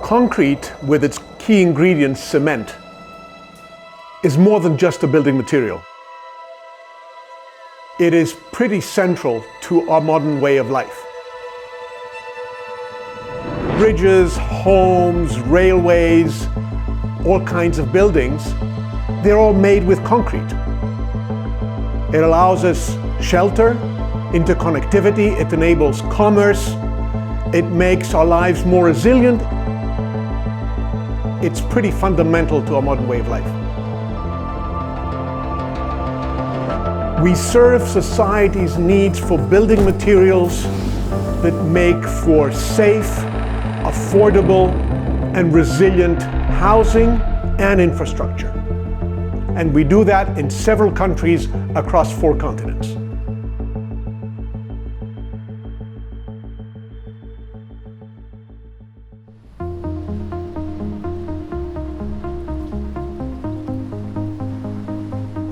Concrete, with its key ingredient, cement, is more than just a building material. It is pretty central to our modern way of life. Bridges, homes, railways, all kinds of buildings, they're all made with concrete. It allows us shelter, interconnectivity, it enables commerce, it makes our lives more resilient. It's pretty fundamental to our modern way of life. We serve society's needs for building materials that make for safe, affordable, and resilient housing and infrastructure. And we do that in several countries across 4 continents.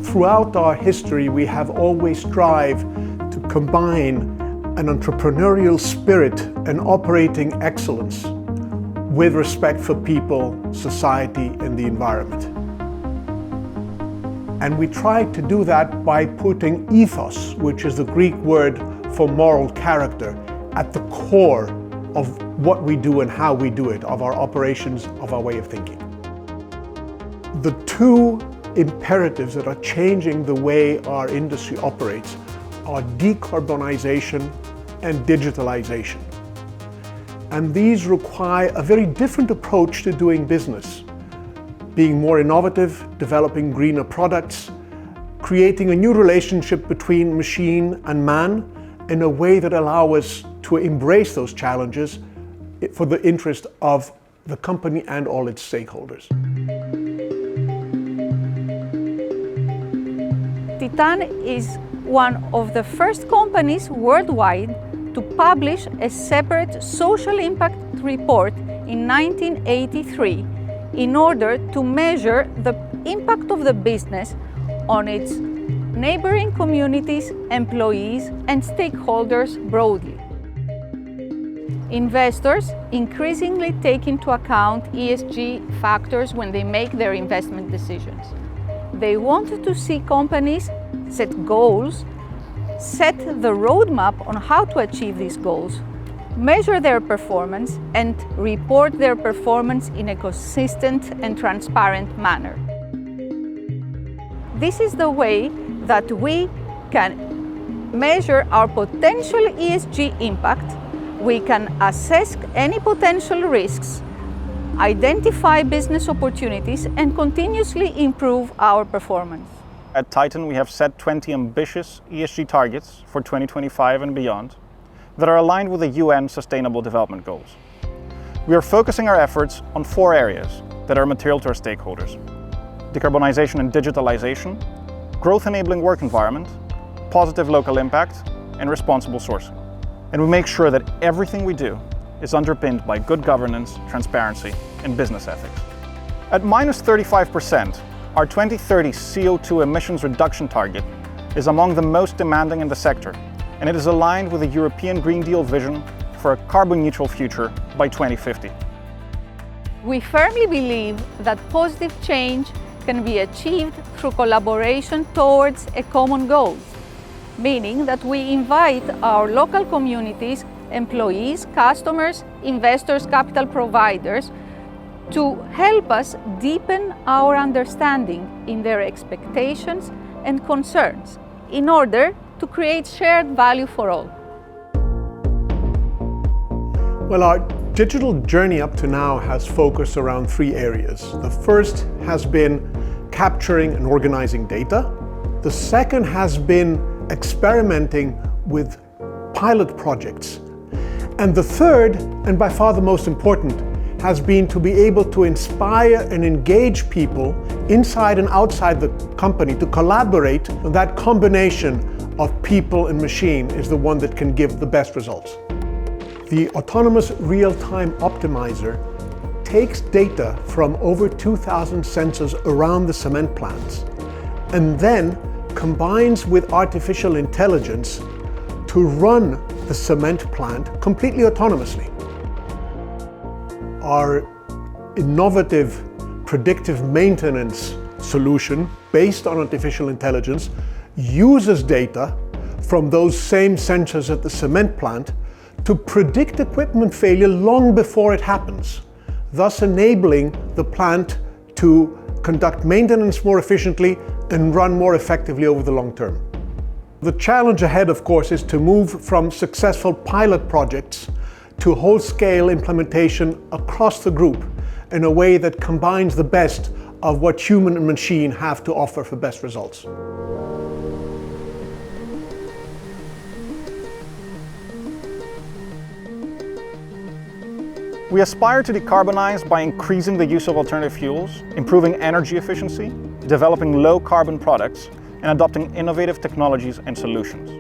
Throughout our history, we have always strived to combine an entrepreneurial spirit and operating excellence with respect for people, society, and the environment. And we try to do that by putting ethos, which is the Greek word for moral character, at the core of what we do and how we do it, of our operations, of our way of thinking. The 2 imperatives that are changing the way our industry operates are decarbonization and digitalization. And these require a very different approach to doing business, being more innovative, developing greener products, creating a new relationship between machine and man in a way that allows us to embrace those challenges for the interest of the company and all its stakeholders. Titan is one of the first companies worldwide to publish a separate social impact report in 1983 in order to measure the impact of the business on its neighboring communities, employees, and stakeholders broadly. Investors increasingly take into account ESG factors when they make their investment decisions. They wanted to see companies set goals, set the roadmap on how to achieve these goals, measure their performance, and report their performance in a consistent and transparent manner. This is the way that we can measure our potential ESG impact, we can assess any potential risks, identify business opportunities, and continuously improve our performance. At Titan, we have set 20 ambitious ESG targets for 2025 and beyond that are aligned with the UN Sustainable Development Goals. We are focusing our efforts on 4 areas that are material to our stakeholders: decarbonization and digitalization, growth-enabling work environment, positive local impact, and responsible sourcing. And we make sure that everything we do is underpinned by good governance, transparency, and business ethics. At -35%, our 2030 CO2 emissions reduction target is among the most demanding in the sector, and it is aligned with the European Green Deal vision for a carbon-neutral future by 2050. We firmly believe that positive change can be achieved through collaboration towards a common goal, meaning that we invite our local communities, employees, customers, investors, capital providers to help us deepen our understanding in their expectations and concerns in order to create shared value for all. Well, our digital journey up to now has focused around 3 areas. The first has been capturing and organizing data. The second has been experimenting with pilot projects. And the third, and by far the most important, has been to be able to inspire and engage people inside and outside the company to collaborate. And that combination of people and machine is the one that can give the best results. The Autonomous Real-Time Optimizer takes data from over 2,000 sensors around the cement plants and then combines with artificial intelligence to run the cement plant completely autonomously. Our innovative predictive maintenance solution based on artificial intelligence uses data from those same sensors at the cement plant to predict equipment failure long before it happens, thus enabling the plant to conduct maintenance more efficiently and run more effectively over the long term. The challenge ahead, of course, is to move from successful pilot projects to whole-scale implementation across the group in a way that combines the best of what human and machine have to offer for best results. We aspire to decarbonize by increasing the use of alternative fuels, improving energy efficiency, developing low-carbon products, and adopting innovative technologies and solutions.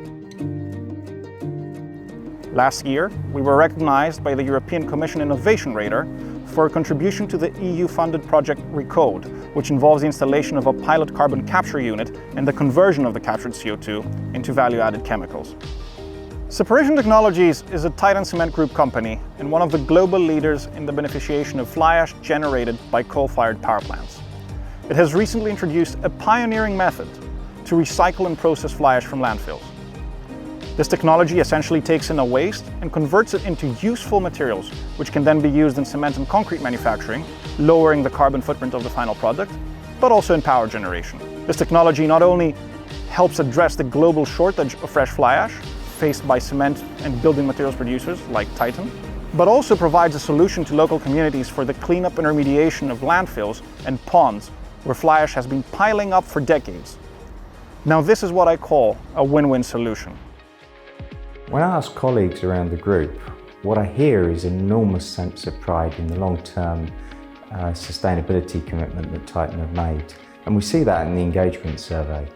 Last year, we were recognized by the European Commission Innovation Radar for a contribution to the EU-funded project RECODE, which involves the installation of a pilot carbon capture unit and the conversion of the captured CO2 into value-added chemicals. Separation Technologies is a Titan Cement Group company and one of the global leaders in the beneficiation of fly ash generated by coal-fired power plants. It has recently introduced a pioneering method to recycle and process fly ash from landfills. This technology essentially takes in a waste and converts it into useful materials, which can then be used in cement and concrete manufacturing, lowering the carbon footprint of the final product, but also in power generation. This technology not only helps address the global shortage of fresh fly ash faced by cement and building materials producers like Titan, but also provides a solution to local communities for the cleanup and remediation of landfills and ponds where fly ash has been piling up for decades. Now this is what I call a win-win solution. When I ask colleagues around the group, what I hear is an enormous sense of pride in the long-term sustainability commitment that Titan have made. And we see that in the engagement survey.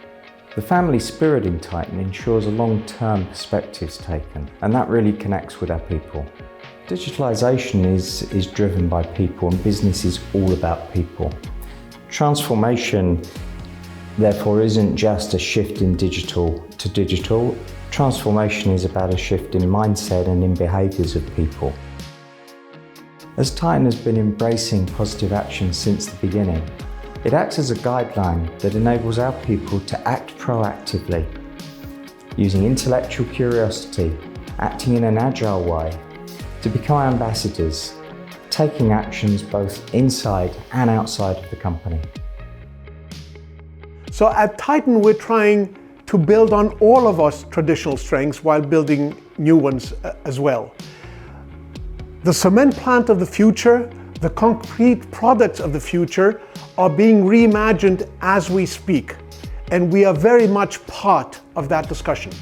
The family spirit in Titan ensures a long-term perspective is taken, and that really connects with our people. Digitalisation is driven by people, and business is all about people. Transformation, therefore, isn't just a shift in digital to digital. Transformation is about a shift in mindset and in behaviours of people. As Titan has been embracing positive action since the beginning, it acts as a guideline that enables our people to act proactively, using intellectual curiosity, acting in an agile way, to become ambassadors, taking actions both inside and outside of the company. So at Titan, we're trying to build on all of our traditional strengths while building new ones as well. The cement plant of the future, the concrete products of the future are being reimagined as we speak, and we are very much part of that discussion.